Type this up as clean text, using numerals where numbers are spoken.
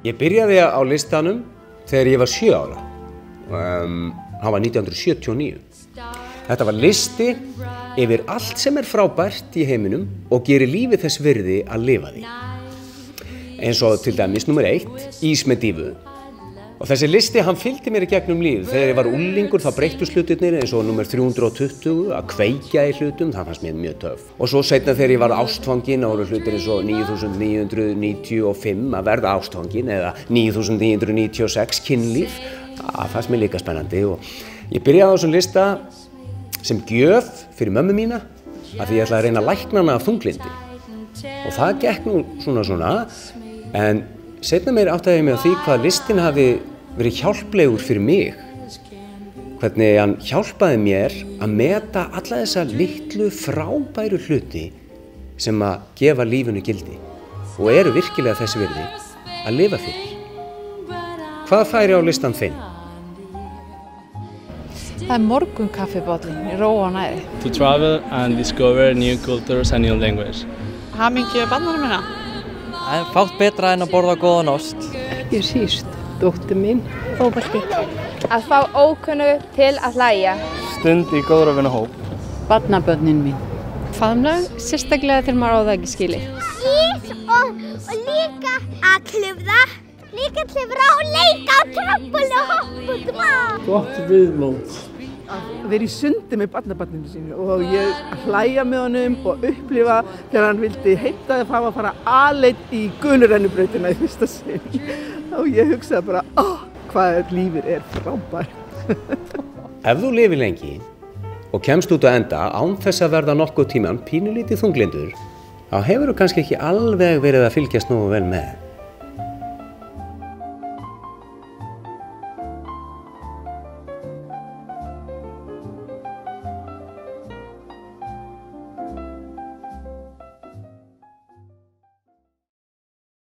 Ég byrjaði á listanum þegar ég var 7 ára. Hann var 1979. Þetta var listi yfir allt sem frábært í heiminum og gerir lífið þess virði að lifa því. Eins og til dæmis nummer 1, ís með dífu. Og þessi listi, hann fylgdi mér í gegnum lífið. Þegar ég var unglingur þá breyttust hlutirnir eins og nummer 320, að kveikja í hlutum, það fannst mér mjög töff. Og svo seinna þegar ég var ástfanginn, þá voru hlutir eins og 9995 að verða ástfanginn eða 9996 kynlíf. Það fannst mér líka spennandi og ég byrjaði á þessum lista sem gjöf fyrir mömmu mína af því ég ætlaði að reyna að lækna hana af þunglyndi. Og það gekk nú svona, en seinna meir áttaði ég mig á því hvað listin hafi verið hjálplegur fyrir mig. Hvernig hann hjálpaði mér að meta alla þessa litlu frábæru hluti sem að gefa lífinu gildi og eru virkilega þessi virði að lifa fyrir. Hvað færi á listan þinn? Það morgunkaffibóllinn í ró og næði. To travel and discover new cultures and new language. Hamingju barnanna minna. Það er fátt betra en að borða góðan ost. Ekki síst, dóttir mín. Fótbolti. Að fá ókunnu til að hlæja. Stund í góðra vina hóp. Barnabörnin mín. Faðmlag, sérstaklega þegar maður á það ekki skilið. Ís og líka að klifra. Líka klifra og leika á trampolínu og hoppa út um allt. Gott viðmót. Að vera í sundi með barnabarninu sínu og ég hlæja með honum og upplifa þegar hann vildi heimta að fara aleinn í gulurennubrautina í fyrsta sinn. Og ég hugsaði bara, hvað lífið frábært. Ef þú lifir lengi og kemst út á enda án þess að verða nokkuð tíman pínulítið þunglindur, þá hefur þú kannski ekki alveg verið að fylgjast nógu vel með.